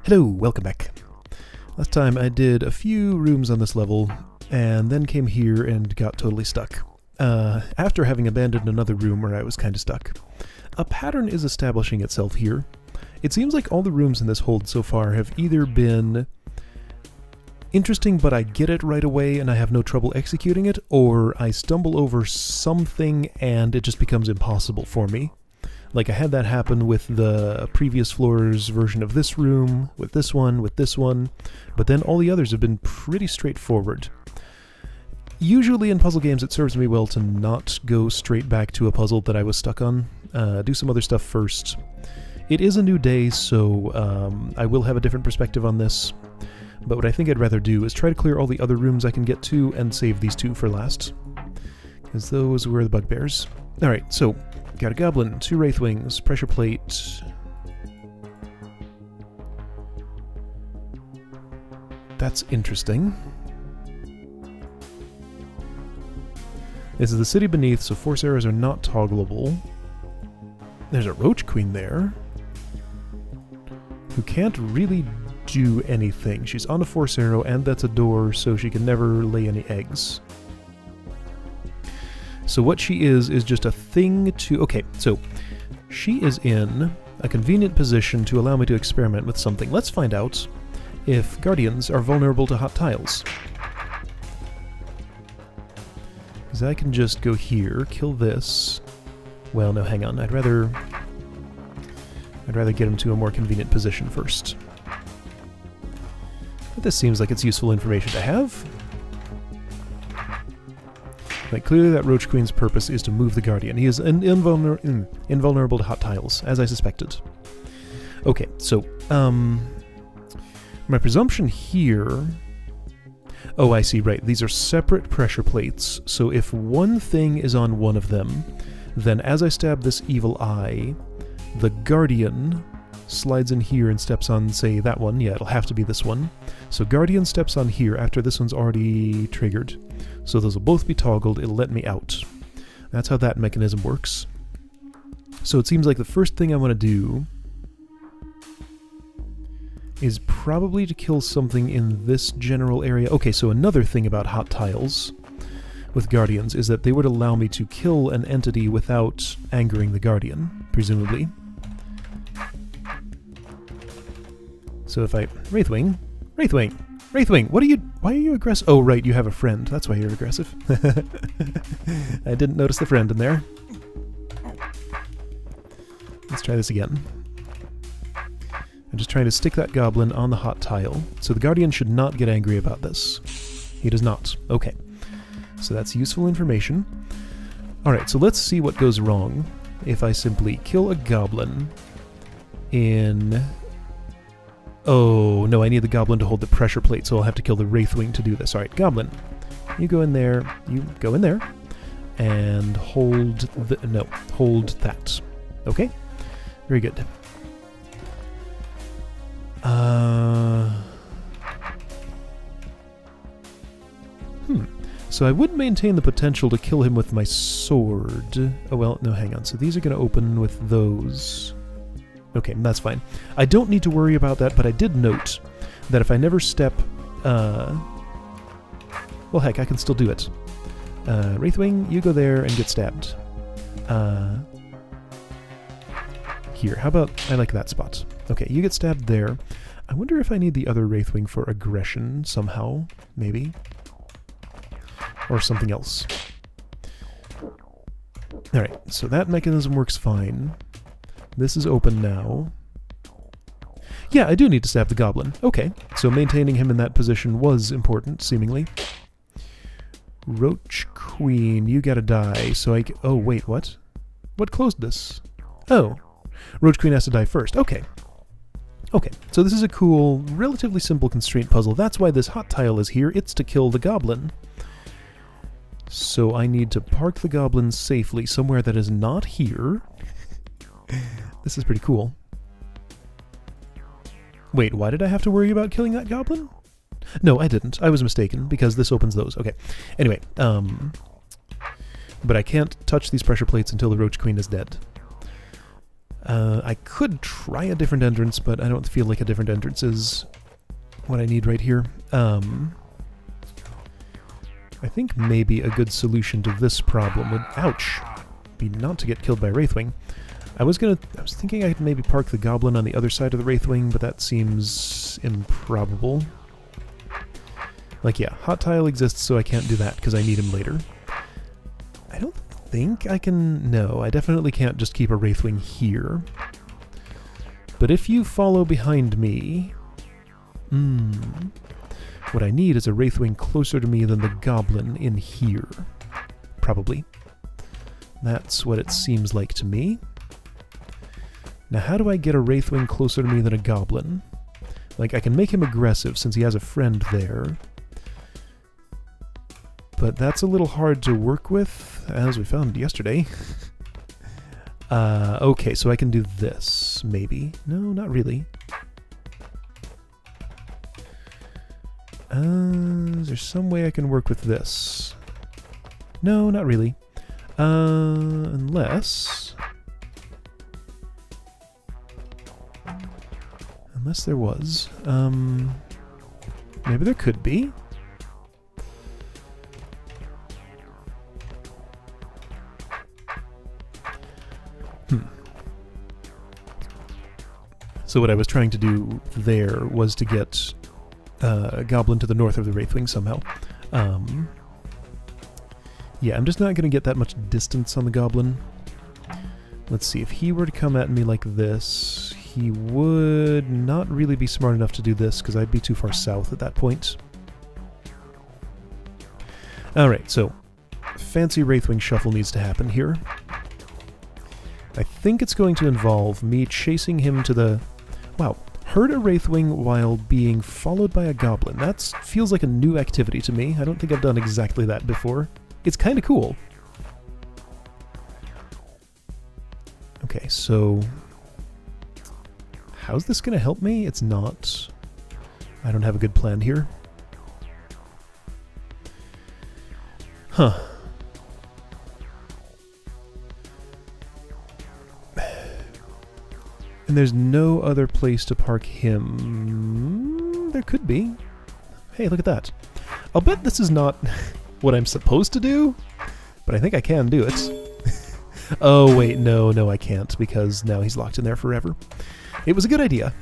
Hello, welcome back. Last time I did a few rooms on this level, and then came here and got totally stuck. After having abandoned another room where I was kinda stuck. A pattern is establishing itself here. It seems like all the rooms in this hold so far have either been interesting but I get it right away and I have no trouble executing it, or I stumble over something and it just becomes impossible for me. Like I had that happen with the previous floor's version of this room, with this one, but then all the others have been pretty straightforward. Usually in puzzle games it serves me well to not go straight back to a puzzle that I was stuck on, do some other stuff first. It is a new day, so I will have a different perspective on this, but what I think I'd rather do is try to clear all the other rooms I can get to and save these two for last, because those were the bugbears. Alright, so got a goblin, 2 wraith wings, pressure plate. That's interesting. This is the city beneath, so force arrows are not toggleable. There's a roach queen there, who can't really do anything. She's on a force arrow, and that's a door, so she can never lay any eggs. So what she is just a thing to... Okay, so she is in a convenient position to allow me to experiment with something. Let's find out if guardians are vulnerable to hot tiles. Because I can just go here, kill this. Well, no, hang on. I'd rather get him to a more convenient position first. But this seems like it's useful information to have. Like, clearly that Roach Queen's purpose is to move the Guardian. He is invulnerable to hot tiles, as I suspected. Okay, so, my presumption here... Oh, I see, right. These are separate pressure plates, so if one thing is on one of them, then as I stab this evil eye, the Guardian slides in here and steps on, say, that one. Yeah, it'll have to be this one. So Guardian steps on here after this one's already triggered. So those will both be toggled, it'll let me out. That's how that mechanism works. So it seems like the first thing I want to do is probably to kill something in this general area. Okay, so another thing about hot tiles with Guardians is that they would allow me to kill an entity without angering the Guardian, presumably. So if I... Wraithwing, why are you aggressive? Oh, right, you have a friend. That's why you're aggressive. I didn't notice the friend in there. Let's try this again. I'm just trying to stick that goblin on the hot tile. So the Guardian should not get angry about this. He does not. Okay. So that's useful information. Alright, so let's see what goes wrong if I simply kill a goblin in... Oh, no, I need the goblin to hold the pressure plate, so I'll have to kill the Wraithwing to do this. Alright, goblin, you go in there, and hold the... No, hold that. Okay? Very good. So I would maintain the potential to kill him with my sword. Oh, well, no, hang on. So these are going to open with those. Okay, that's fine. I don't need to worry about that, but I did note that if I never step... well, heck, I can still do it. Wraithwing, you go there and get stabbed. Here, how about... I like that spot. Okay, you get stabbed there. I wonder if I need the other Wraithwing for aggression somehow, maybe. Or something else. Alright, so that mechanism works fine. This is open now. Yeah, I do need to stab the goblin. Okay, so maintaining him in that position was important, seemingly. Roach Queen, you gotta die, so I... Oh, wait, what? What closed this? Oh. Roach Queen has to die first. Okay. Okay, so this is a cool, relatively simple constraint puzzle. That's why this hot tile is here. It's to kill the goblin. So I need to park the goblin safely somewhere that is not here. This is pretty cool. Wait, why did I have to worry about killing that goblin? No, I didn't. I was mistaken, because this opens those. Okay. Anyway, but I can't touch these pressure plates until the Roach Queen is dead. I could try a different entrance, but I don't feel like a different entrance is what I need right here. I think maybe a good solution to this problem would, ouch, be not to get killed by Wraithwing. I was thinking I could maybe park the Goblin on the other side of the Wraithwing, but that seems improbable. Like, yeah, Hot Tile exists, so I can't do that because I need him later. I don't think I can... No, I definitely can't just keep a Wraithwing here. But if you follow behind me... what I need is a Wraithwing closer to me than the Goblin in here. Probably. That's what it seems like to me. Now, how do I get a Wraithwing closer to me than a Goblin? Like, I can make him aggressive since he has a friend there. But that's a little hard to work with, as we found yesterday. Okay, so I can do this, maybe. No, not really. Is there some way I can work with this? No, not really. Unless there was. Maybe there could be. So what I was trying to do there was to get a Goblin to the north of the Wraithwing somehow. Yeah, I'm just not going to get that much distance on the Goblin. Let's see, if he were to come at me like this, he would not really be smart enough to do this, because I'd be too far south at that point. Alright, so fancy Wraithwing shuffle needs to happen here. I think it's going to involve me chasing him to the... Wow, herd a Wraithwing while being followed by a Goblin. That feels like a new activity to me. I don't think I've done exactly that before. It's kind of cool. Okay, so... how's this going to help me? It's not. I don't have a good plan here. Huh. And there's no other place to park him. There could be. Hey, look at that. I'll bet this is not what I'm supposed to do, but I think I can do it. Oh, wait, no, I can't, because now he's locked in there forever. It was a good idea.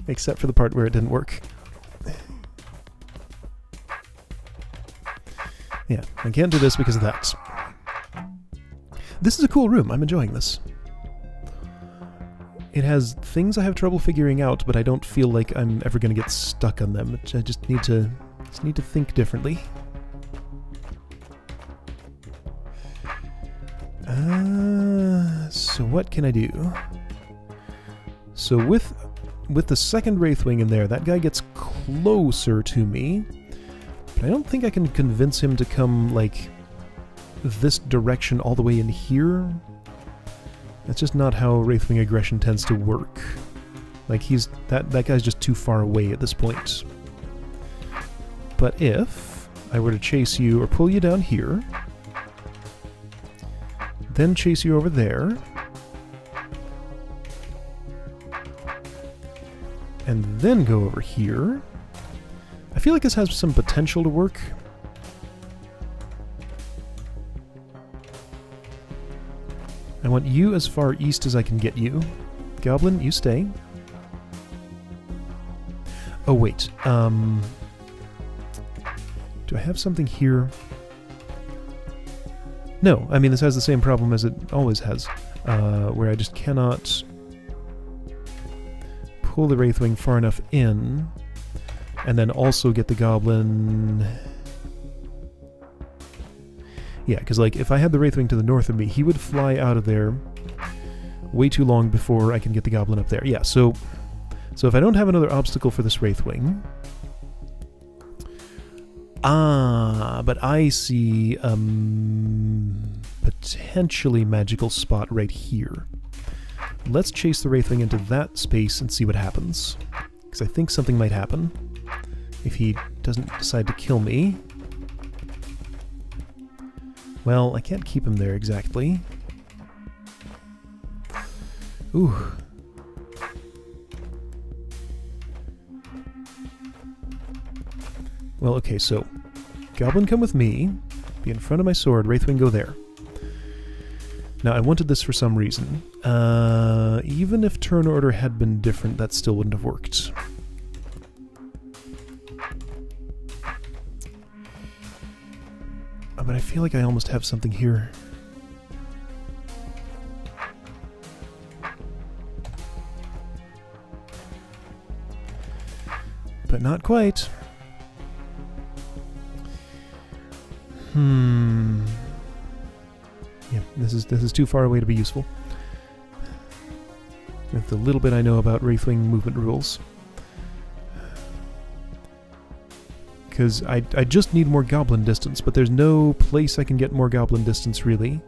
Except for the part where it didn't work. Yeah, I can't do this because of that. This is a cool room. I'm enjoying this. It has things I have trouble figuring out, but I don't feel like I'm ever going to get stuck on them. I just need to think differently. So what can I do? So with the second Wraithwing in there, that guy gets closer to me, but I don't think I can convince him to come, like, this direction all the way in here. That's just not how Wraithwing aggression tends to work. Like, that guy's just too far away at this point. But if I were to chase you or pull you down here, then chase you over there, and then go over here, I feel like this has some potential to work. I want you as far east as I can get you. Goblin, you stay. Oh, wait. Do I have something here? No, I mean, this has the same problem as it always has, where I just cannot pull the Wraithwing far enough in, and then also get the Goblin... Yeah, because, like, if I had the Wraithwing to the north of me, he would fly out of there way too long before I can get the Goblin up there. Yeah, so if I don't have another obstacle for this Wraithwing... but I see potentially magical spot right here. Let's chase the Wraithwing into that space and see what happens. Because I think something might happen if he doesn't decide to kill me. Well, I can't keep him there exactly. Ooh. Well, okay, so Goblin come with me, be in front of my sword, Wraithwing go there. Now, I wanted this for some reason. Even if turn order had been different, that still wouldn't have worked. But I feel like I almost have something here. But not quite. Yeah, this is too far away to be useful. With the little bit I know about Wraithwing movement rules. Because I just need more goblin distance, but there's no place I can get more goblin distance, really.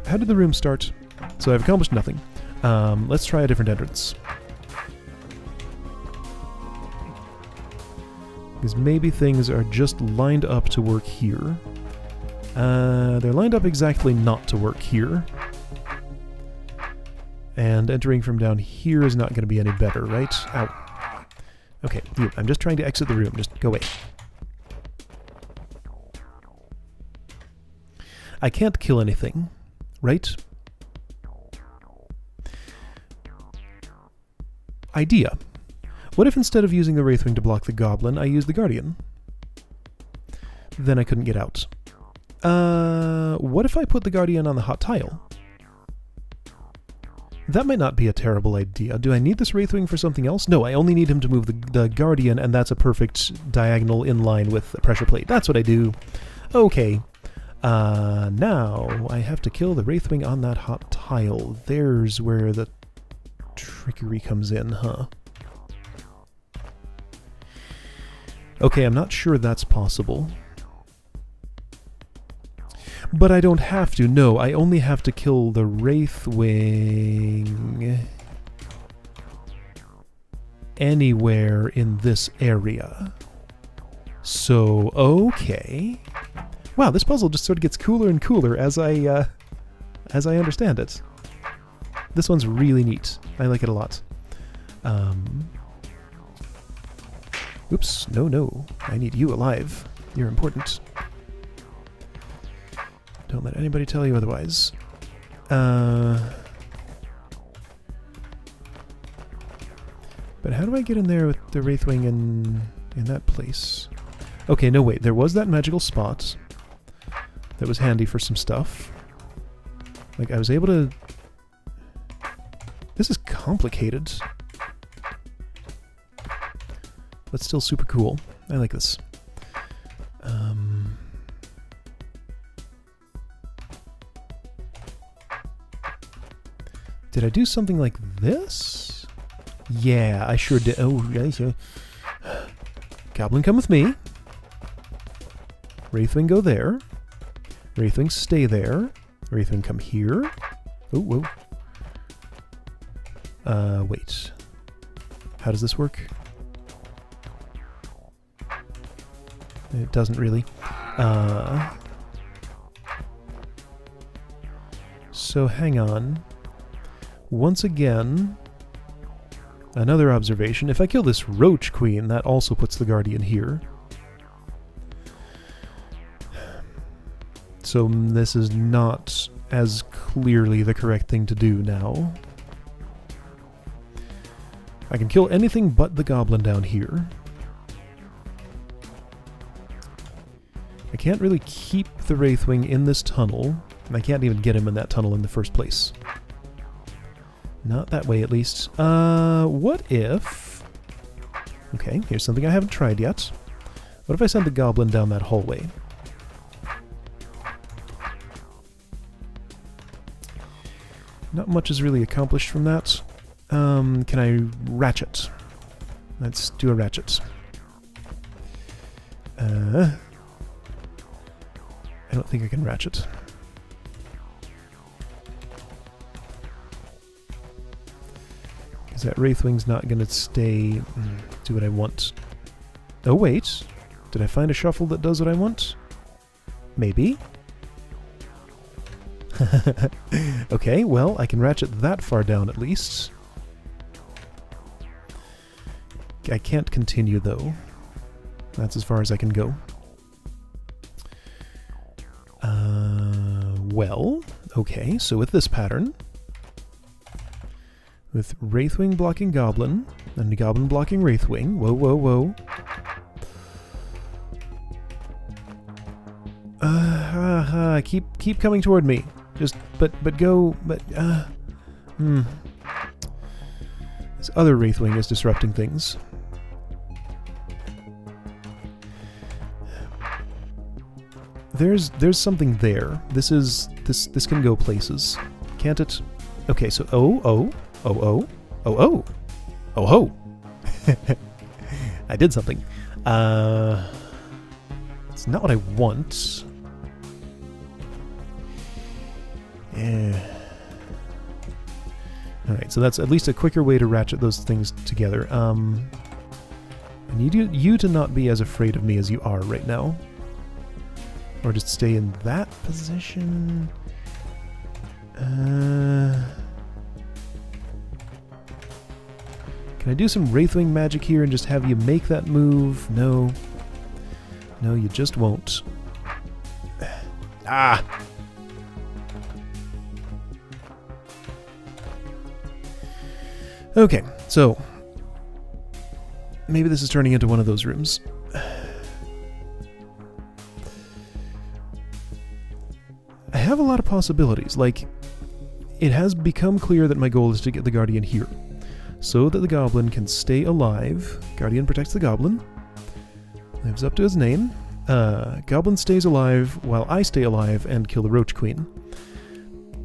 How did the room start? So I've accomplished nothing. Let's try a different entrance. Because maybe things are just lined up to work here. They're lined up exactly not to work here. And entering from down here is not going to be any better, right? Ow. Okay, you, I'm just trying to exit the room. Just go away. I can't kill anything, right? Idea. What if instead of using the Wraithwing to block the Goblin, I use the Guardian? Then I couldn't get out. What if I put the Guardian on the hot tile? That might not be a terrible idea. Do I need this Wraithwing for something else? No, I only need him to move the Guardian, and that's a perfect diagonal in line with a pressure plate. That's what I do. Okay. Now I have to kill the Wraithwing on that hot tile. There's where the trickery comes in, huh? Okay, I'm not sure that's possible. But I don't have to, no, I only have to kill the Wraithwing anywhere in this area. So, okay. Wow, this puzzle just sort of gets cooler and cooler as I understand it. This one's really neat. I like it a lot. Oops, no. I need you alive. You're important. Don't let anybody tell you otherwise. But how do I get in there with the Wraithwing in that place? Okay, no, wait. There was that magical spot that was handy for some stuff. Like, I was able to... This is complicated. But still super cool. I like this. Did I do something like this? Yeah, I sure did. Oh, yeah. Goblin, come with me. Wraithwing, go there. Wraithwing, stay there. Wraithwing, come here. Oh, whoa. Wait. How does this work? It doesn't really. So hang on. Once again, another observation. If I kill this Roach Queen, that also puts the Guardian here. So this is not as clearly the correct thing to do now. I can kill anything but the Goblin down here. I can't really keep the Wraithwing in this tunnel, and I can't even get him in that tunnel in the first place. Not that way, at least. What if... Okay, here's something I haven't tried yet. What if I send the Goblin down that hallway? Not much is really accomplished from that. Can I ratchet? Let's do a ratchet. I don't think I can ratchet. Because that Wraithwing's not going to stay... do what I want. Oh, wait. Did I find a shuffle that does what I want? Maybe. Okay, well, I can ratchet that far down at least. I can't continue, though. That's as far as I can go. Well, okay, so with this pattern, with Wraithwing blocking Goblin, and Goblin blocking Wraithwing, whoa, whoa, whoa. Keep coming toward me. Just, but go, but, This other Wraithwing is disrupting things. There's something there. This can go places. Can't it? Okay, so oh. I did something. It's not what I want. Yeah. Alright, so that's at least a quicker way to ratchet those things together. I need you to not be as afraid of me as you are right now. Or just stay in that position. Can I do some Wraithwing magic here and just have you make that move? No. No, you just won't. Ah! Okay, so maybe this is turning into one of those rooms. I have a lot of possibilities. Like, it has become clear that my goal is to get the Guardian here, so that the Goblin can stay alive. Guardian protects the Goblin. Lives up to his name. Goblin stays alive while I stay alive and kill the Roach Queen.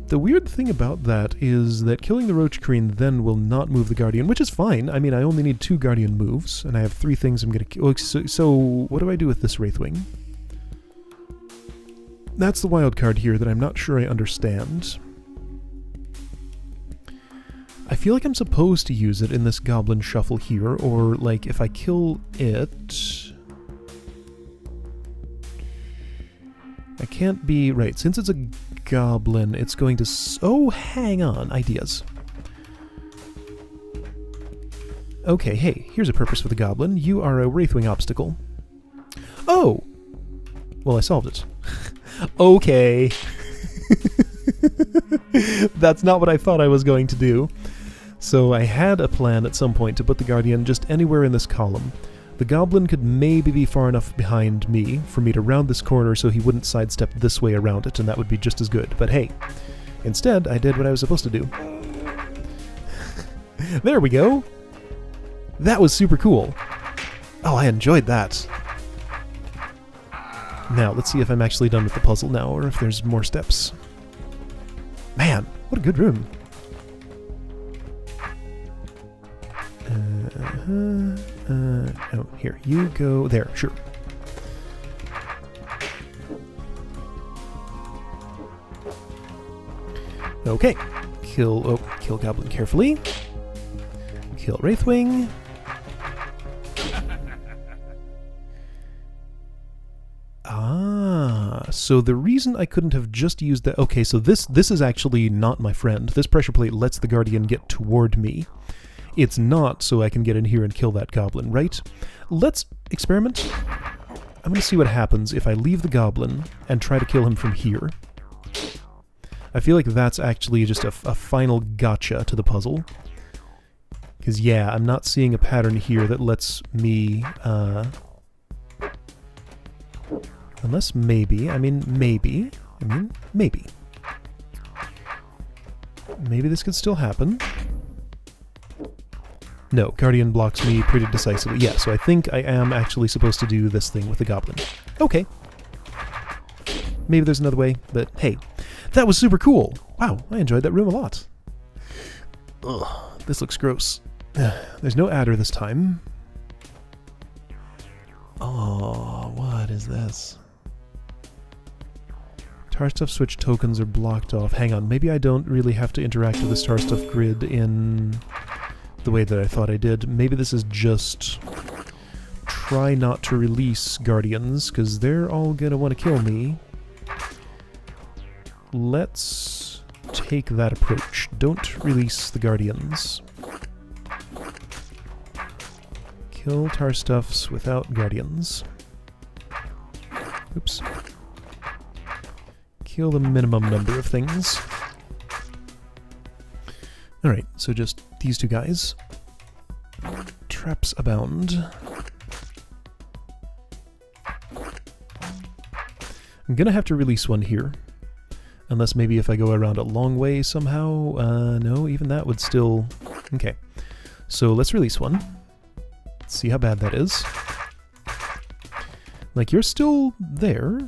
The weird thing about that is that killing the Roach Queen then will not move the Guardian, which is fine. I mean, I only need 2 Guardian moves, and I have 3 things I'm going to kill. So what do I do with this Wraithwing? That's the wild card here that I'm not sure I understand. I feel like I'm supposed to use it in this Goblin shuffle here, or like if I kill it... I can't be... Right, since it's a Goblin, it's going to... Oh, hang on. Ideas. Okay, hey, here's a purpose for the Goblin. You are a Wraithwing obstacle. Oh! Well, I solved it. Okay. That's not what I thought I was going to do. So I had a plan at some point to put the Guardian just anywhere in this column. The Goblin could maybe be far enough behind me for me to round this corner so he wouldn't sidestep this way around it, and that would be just as good. But hey, instead I did what I was supposed to do. There we go! That was super cool. Oh, I enjoyed that. Now, let's see if I'm actually done with the puzzle now, or if there's more steps. Man, what a good room. Oh, here, you go there, sure. Okay, kill Goblin carefully. Kill Wraithwing. So the reason I couldn't have just used that... Okay, so this is actually not my friend. This pressure plate lets the Guardian get toward me. It's not so I can get in here and kill that Goblin, right? Let's experiment. I'm going to see what happens if I leave the Goblin and try to kill him from here. I feel like that's actually just a final gotcha to the puzzle. Because, yeah, I'm not seeing a pattern here that lets me... Unless maybe, maybe. Maybe this could still happen. No, Guardian blocks me pretty decisively. Yeah, so I think I am actually supposed to do this thing with the Goblin. Okay. Maybe there's another way, but hey. That was super cool! Wow, I enjoyed that room a lot. Ugh, this looks gross. There's no adder this time. Oh, what is this? Tar Stuff switch tokens are blocked off. Hang on, maybe I don't really have to interact with this Tar Stuff grid in the way that I thought I did. Maybe this is just try not to release Guardians, because they're all gonna want to kill me. let's take that approach. Don't release the Guardians. Kill tar stuffs without Guardians. Oops. Kill the minimum number of things. Alright, so just these two guys. Traps abound. I'm gonna have to release one here. Unless maybe if I go around a long way somehow. No, even that would still... Okay. So let's release one. Let's see how bad that is. Like, you're still there.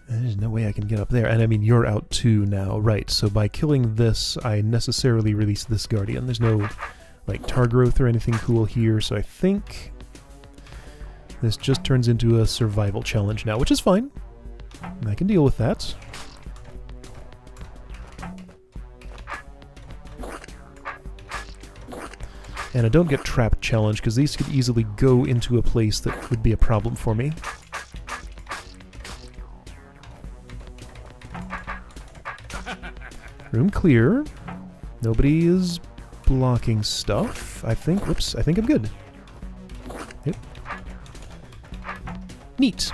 There's no way I can get up there. And I mean, you're out too now. Right, so by killing this, I necessarily release this Guardian. There's no, like, tar growth or anything cool here, so I think this just turns into a survival challenge now, which is fine. I can deal with that. And I don't get trapped challenge, because these could easily go into a place that would be a problem for me. Room clear. Nobody is blocking stuff, I think. Whoops, I think I'm good. Yep. Neat.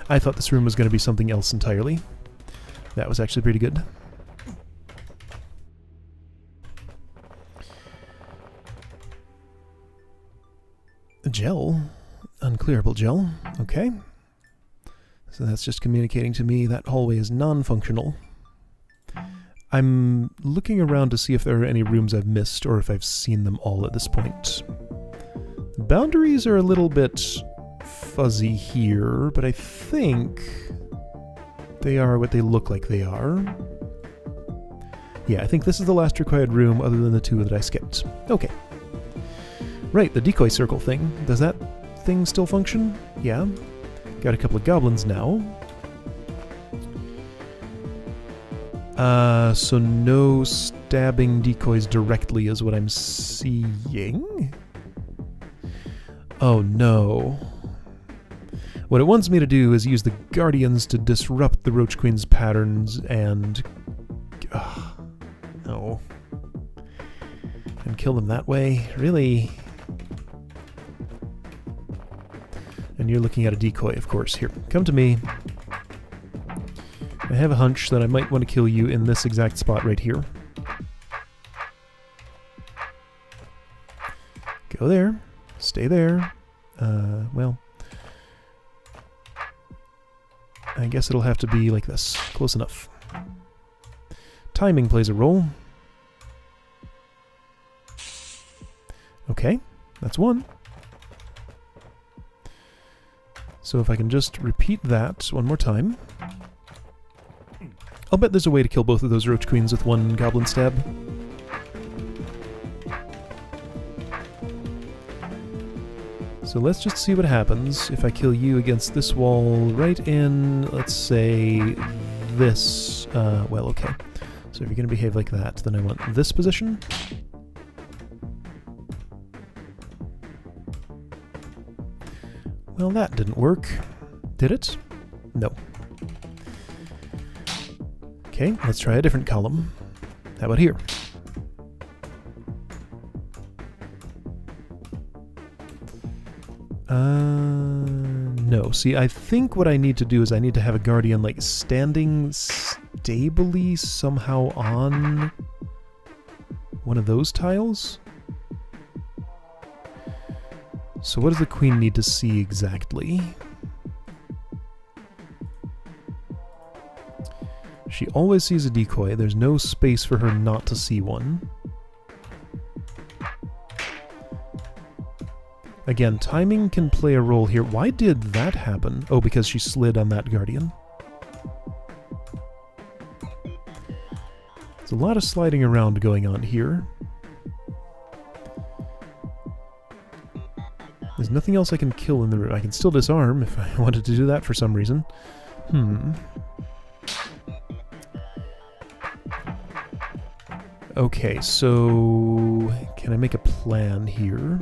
I thought this room was going to be something else entirely. That was actually pretty good. A gel. Unclearable gel. Okay. So that's just communicating to me that hallway is non-functional. I'm looking around to see if there are any rooms I've missed or if I've seen them all at this point. The boundaries are a little bit fuzzy here, but I think they are what they look like they are. Yeah, I think this is the last required room other than the two that I skipped. Okay. Right, the decoy circle thing. Does that thing still function? Yeah. Got a couple of goblins now. So no stabbing decoys directly is what I'm seeing? Oh no. What it wants me to do is use the Guardians to disrupt the Roach Queen's patterns and... no. And kill them that way? Really? And you're looking at a decoy, of course. Here, come to me. I have a hunch that I might want to kill you in this exact spot right here. Go there. Stay there. Well... I guess it'll have to be like this. Close enough. Timing plays a role. Okay, that's one. So if I can just repeat that one more time. I'll bet there's a way to kill both of those Roach Queens with one goblin stab. So let's just see what happens if I kill you against this wall right in, let's say, this... well, okay. So if you're going to behave like that, then I want this position. Well, that didn't work. Did it? No. Okay, let's try a different column. How about here? No. See, I think what I need to do is I need to have a Guardian, like, standing stably somehow on one of those tiles. So what does the Queen need to see exactly? She always sees a decoy. There's no space for her not to see one. Again, timing can play a role here. Why did that happen? Oh, because she slid on that Guardian. There's a lot of sliding around going on here. There's nothing else I can kill in the room. I can still disarm if I wanted to do that for some reason. Okay, so... can I make a plan here?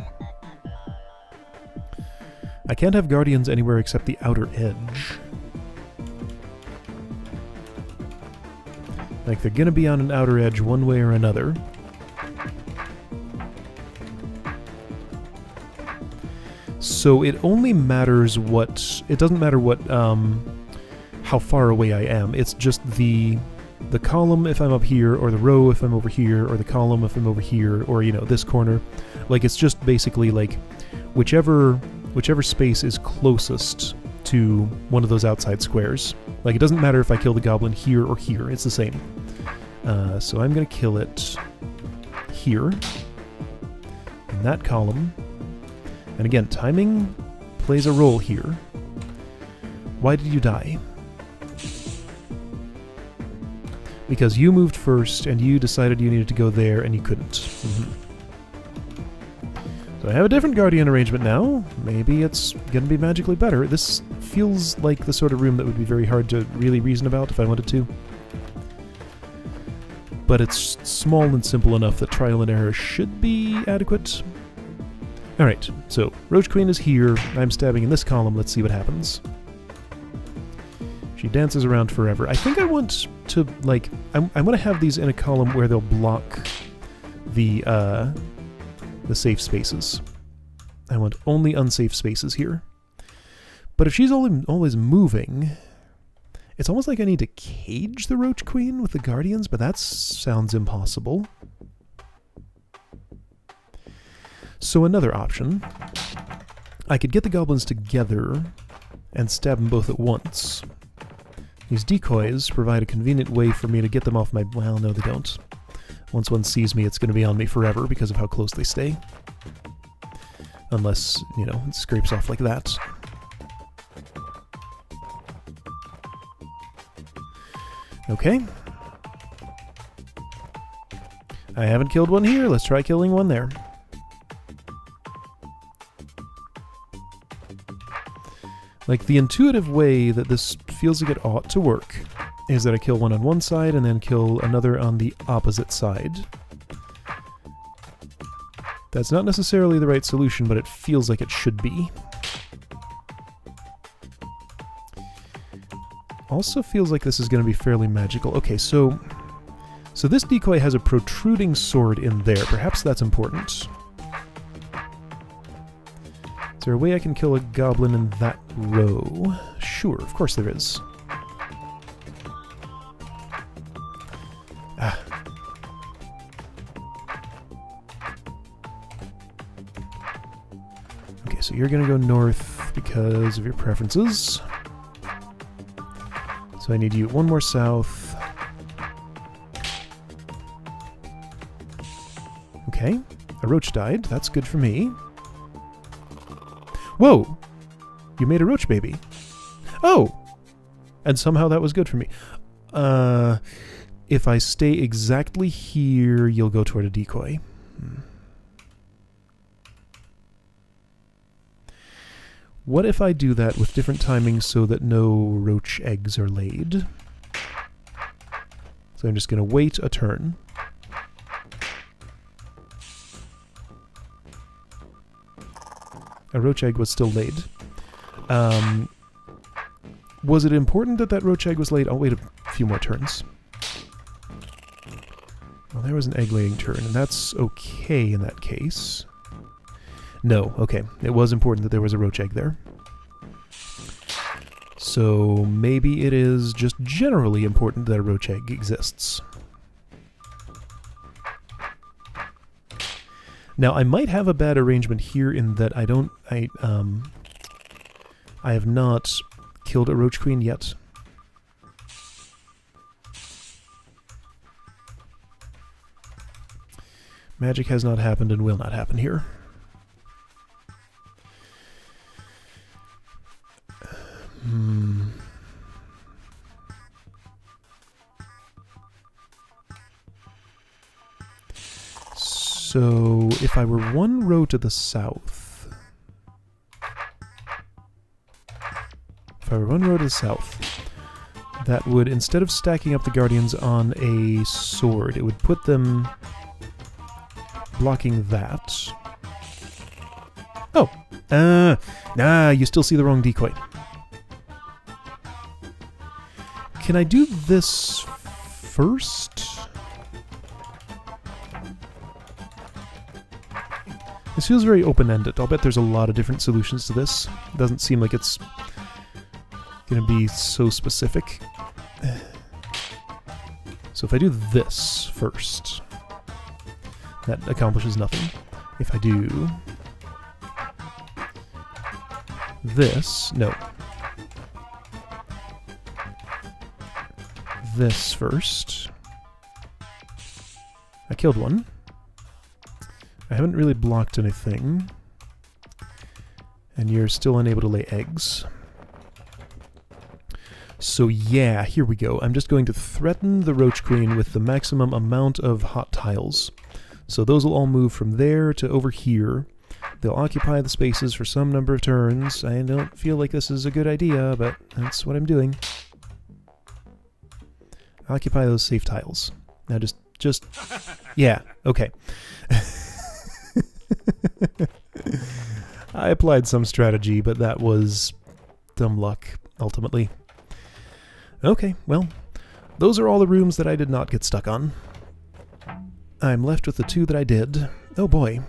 I can't have guardians anywhere except the outer edge. Like, they're gonna be on an outer edge one way or another. So it only matters what... It doesn't matter what, how far away I am. It's just the column if I'm up here, or the row if I'm over here, or the column if I'm over here, or, you know, this corner. Like, it's just basically, like, whichever space is closest to one of those outside squares. Like, it doesn't matter if I kill the goblin here or here, it's the same. So I'm going to kill it here, in that column. And again, timing plays a role here. Why did you die? Because you moved first, and you decided you needed to go there, and you couldn't. So I have a different guardian arrangement now. Maybe it's going to be magically better. This feels like the sort of room that would be very hard to really reason about if I wanted to. But it's small and simple enough that trial and error should be adequate. Alright, so Roach Queen is here. I'm stabbing in this column. Let's see what happens. She dances around forever. I think I want to, like... I want to have these in a column where they'll block the safe spaces. I want only unsafe spaces here. But if she's always moving... It's almost like I need to cage the Roach Queen with the Guardians, but that sounds impossible. So another option, I could get the goblins together and stab them both at once. These decoys provide a convenient way for me to get them off my... Well, no, they don't. Once one sees me, it's going to be on me forever because of how close they stay. Unless, you know, it scrapes off like that. Okay. I haven't killed one here. Let's try killing one there. Like, the intuitive way that this feels like it ought to work is that I kill one on one side and then kill another on the opposite side. That's not necessarily the right solution, but it feels like it should be. Also feels like this is going to be fairly magical. Okay, so this decoy has a protruding sword in there. Perhaps that's important. Is there a way I can kill a goblin in that row? Sure, of course there is. Ah. Okay, so you're going to go north because of your preferences. So I need you one more south. Okay, a roach died. That's good for me. Whoa! You made a roach baby. Oh! And somehow that was good for me. If I stay exactly here, you'll go toward a decoy. What if I do that with different timings so that no roach eggs are laid? So I'm just going to wait a turn. A roach egg was still laid. Was it important that that roach egg was laid? I'll wait a few more turns. Well, there was an egg-laying turn, and that's okay in that case. No, okay. It was important that there was a roach egg there. So maybe it is just generally important that a roach egg exists. Now, I might have a bad arrangement here in that I have not killed a roach queen yet. Magic has not happened and will not happen here. So, if I were one row to the south... that would, instead of stacking up the guardians on a sword, it would put them blocking that. Oh, Nah, you still see the wrong decoy. Can I do this first? This feels very open-ended. I'll bet there's a lot of different solutions to this. It doesn't seem like it's gonna be so specific. So if I do this first, that accomplishes nothing. If I do this, no. This first. I killed one. I haven't really blocked anything. And you're still unable to lay eggs. So yeah, here we go. I'm just going to threaten the Roach Queen with the maximum amount of hot tiles. So those will all move from there to over here. They'll occupy the spaces for some number of turns. I don't feel like this is a good idea, but that's what I'm doing. Occupy those safe tiles. Now just yeah, okay. I applied some strategy, but that was dumb luck, ultimately. Okay, well, those are all the rooms that I did not get stuck on. I'm left with the two that I did. Oh boy,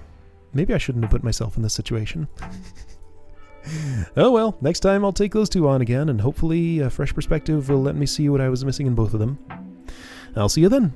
maybe I shouldn't have put myself in this situation. Oh well, next time I'll take those two on again, and hopefully a fresh perspective will let me see what I was missing in both of them. I'll see you then.